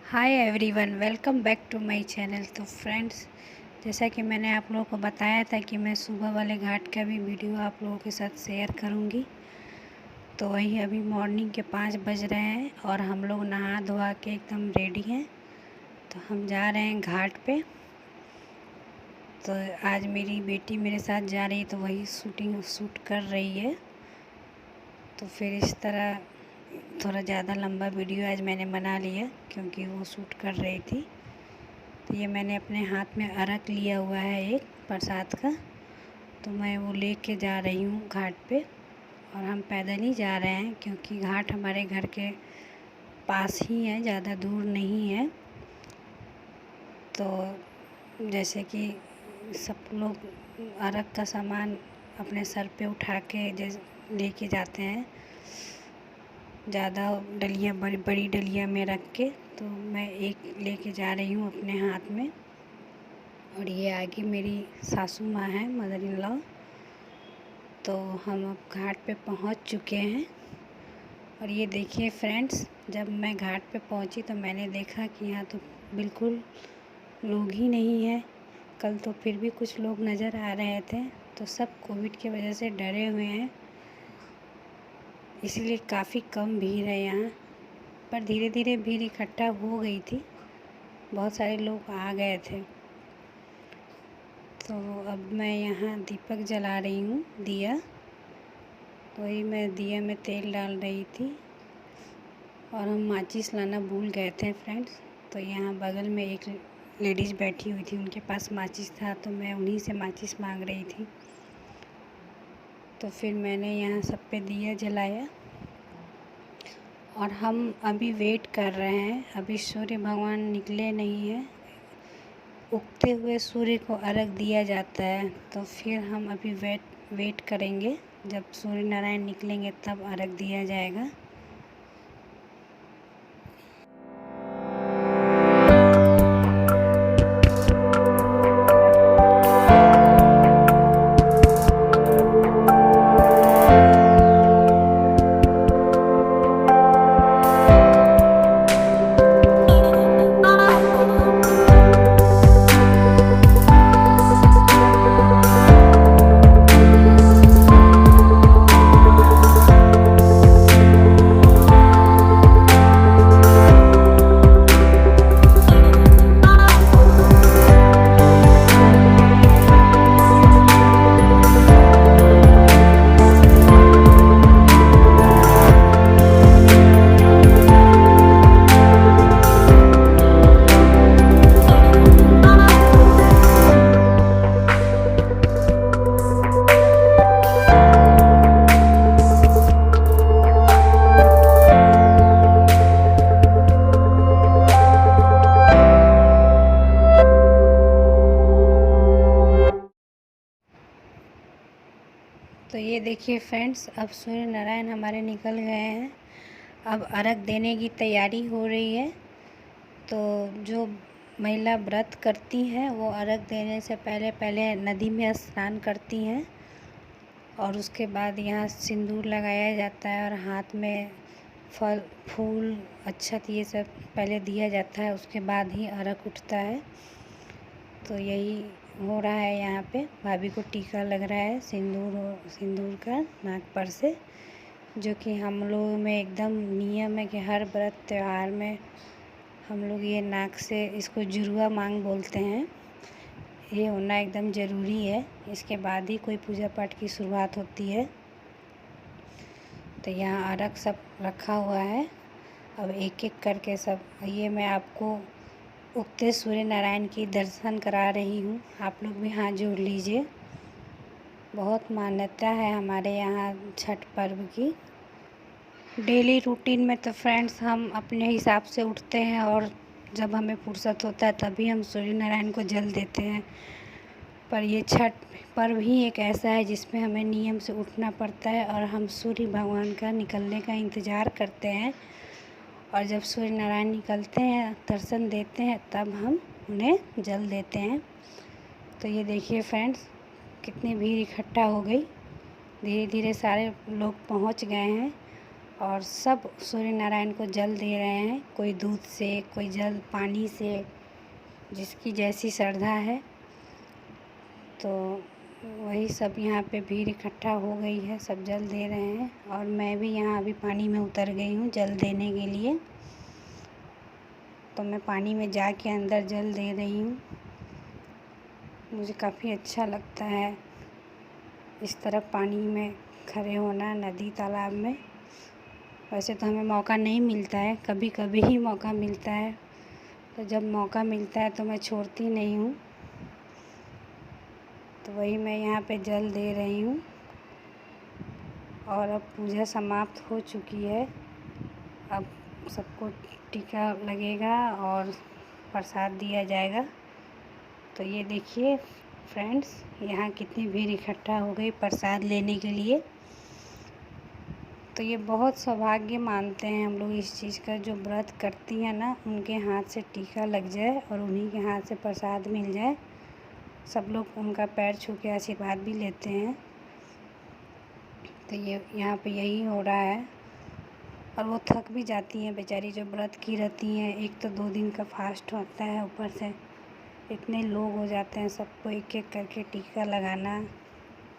Hi everyone, welcome back to my channel. तो friends, जैसा कि मैंने आप लोगों को बताया था कि मैं सुबह वाले घाट का भी वीडियो आप लोगों के साथ शेयर करूंगी। तो वही अभी मॉर्निंग के 5 बज रहे हैं और हम लोग नहा धोआ के एकदम रेडी हैं। तो हम जा रहे हैं घाट पे। तो आज मेरी बेटी मेरे साथ जा रही है, तो वही शूट कर रही है। तो फिर इस तरह थोड़ा ज़्यादा लंबा वीडियो आज मैंने बना लिया क्योंकि वो शूट कर रही थी। तो ये मैंने अपने हाथ में अर्घ लिया हुआ है एक प्रसाद का, तो मैं वो लेके जा रही हूँ घाट पे। और हम पैदल ही जा रहे हैं क्योंकि घाट हमारे घर के पास ही है, ज़्यादा दूर नहीं है। तो जैसे कि सब लोग अर्घ का सामान अपने सर पे उठा के जैसे लेके जाते हैं, ज़्यादा डलिया बड़ी बड़ी डलिया में रख के, तो मैं एक लेके जा रही हूँ अपने हाथ में। और ये आगे मेरी सासू माँ है, मदर इन लॉ। तो हम अब घाट पे पहुँच चुके हैं। और ये देखिए फ्रेंड्स, जब मैं घाट पे पहुँची तो मैंने देखा कि यहाँ तो बिल्कुल लोग ही नहीं है। कल तो फिर भी कुछ लोग नज़र आ रहे थे, तो सब कोविड की वजह से डरे हुए हैं, इसलिए काफ़ी कम भीड़ है यहाँ पर। धीरे धीरे भीड़ इकट्ठा हो गई थी, बहुत सारे लोग आ गए थे। तो अब मैं यहाँ दीपक जला रही हूँ, दिया। वही मैं दिया में तेल डाल रही थी और हम माचिस लाना भूल गए थे फ्रेंड्स। तो यहाँ बगल में एक लेडीज़ बैठी हुई थी, उनके पास माचिस था, तो मैं उन्हीं से माचिस मांग रही थी। तो फिर मैंने यहाँ सब पे दिया जलाया और हम अभी वेट कर रहे हैं। अभी सूर्य भगवान निकले नहीं हैं। उगते हुए सूर्य को अर्घ दिया जाता है, तो फिर हम अभी वेट करेंगे। जब सूर्य नारायण निकलेंगे तब अर्घ दिया जाएगा। तो ये देखिए फ्रेंड्स, अब सूर्य नारायण हमारे निकल गए हैं। अब अर्घ देने की तैयारी हो रही है। तो जो महिला व्रत करती हैं वो अर्घ देने से पहले पहले नदी में स्नान करती हैं और उसके बाद यहाँ सिंदूर लगाया जाता है और हाथ में फल फूल अक्षत ये सब पहले दिया जाता है, उसके बाद ही अर्घ उठता है। तो यही हो रहा है यहाँ पे। भाभी को टीका लग रहा है सिंदूर का नाक पर से, जो कि हम लोगों में एकदम नियम है कि हर व्रत त्यौहार में हम लोग ये नाक से, इसको जुड़वा मांग बोलते हैं, ये होना एकदम ज़रूरी है। इसके बाद ही कोई पूजा पाठ की शुरुआत होती है। तो यहाँ अर्घ सब रखा हुआ है। अब एक एक करके सब, ये मैं आपको उगते सूर्य नारायण की दर्शन करा रही हूँ। आप लोग भी हाथ जोड़ लीजिए। बहुत मान्यता है हमारे यहाँ छठ पर्व की। डेली रूटीन में तो फ्रेंड्स हम अपने हिसाब से उठते हैं और जब हमें फुर्सत होता है तभी हम सूर्य नारायण को जल देते हैं। पर ये छठ पर्व ही एक ऐसा है जिसमें हमें नियम से उठना पड़ता है और हम सूर्य भगवान का निकलने का इंतज़ार करते हैं। और जब सूर्य नारायण निकलते हैं, दर्शन देते हैं, तब हम उन्हें जल देते हैं। तो ये देखिए फ्रेंड्स, कितनी भीड़ इकट्ठा हो गई। धीरे धीरे सारे लोग पहुंच गए हैं और सब सूर्य नारायण को जल दे रहे हैं, कोई दूध से, कोई जल पानी से, जिसकी जैसी श्रद्धा है। तो वही सब यहाँ पे भीड़ इकट्ठा हो गई है, सब जल दे रहे हैं और मैं भी यहाँ अभी पानी में उतर गई हूँ जल देने के लिए। तो मैं पानी में जाके अंदर जल दे रही हूँ। मुझे काफ़ी अच्छा लगता है इस तरफ पानी में खड़े होना, नदी तालाब में। वैसे तो हमें मौका नहीं मिलता है, कभी कभी ही मौका मिलता है, तो जब मौका मिलता है तो मैं छोड़ती नहीं हूँ। तो वही मैं यहाँ पे जल दे रही हूँ और अब पूजा समाप्त हो चुकी है। अब सबको टीका लगेगा और प्रसाद दिया जाएगा। तो ये देखिए फ्रेंड्स, यहाँ कितनी भीड़ इकट्ठा हो गई प्रसाद लेने के लिए। तो ये बहुत सौभाग्य मानते हैं हम लोग इस चीज़ का, जो व्रत करती हैं ना, उनके हाथ से टीका लग जाए और उन्हीं के हाथ से प्रसाद मिल जाए। सब लोग उनका पैर छू के आशीर्वाद भी लेते हैं। तो ये यहाँ पे यही हो रहा है और वो थक भी जाती हैं बेचारी, जो व्रत की रहती हैं। एक तो 2 दिन का फास्ट होता है, ऊपर से इतने लोग हो जाते हैं, सबको एक एक करके टीका लगाना,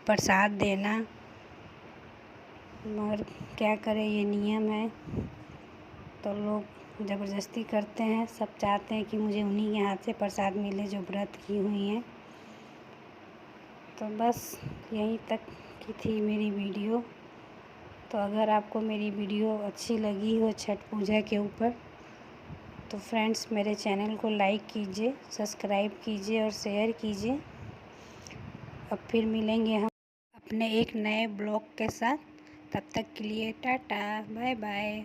प्रसाद देना। मगर क्या करें, ये नियम है। तो लोग ज़बरदस्ती करते हैं, सब चाहते हैं कि मुझे उन्हीं के हाथ से प्रसाद मिले जो व्रत की हुई हैं। तो बस यहीं तक की थी मेरी वीडियो। तो अगर आपको मेरी वीडियो अच्छी लगी हो छठ पूजा के ऊपर, तो फ्रेंड्स मेरे चैनल को लाइक कीजिए, सब्सक्राइब कीजिए और शेयर कीजिए। अब फिर मिलेंगे हम अपने एक नए ब्लॉग के साथ। तब तक के लिए टाटा, बाय बाय।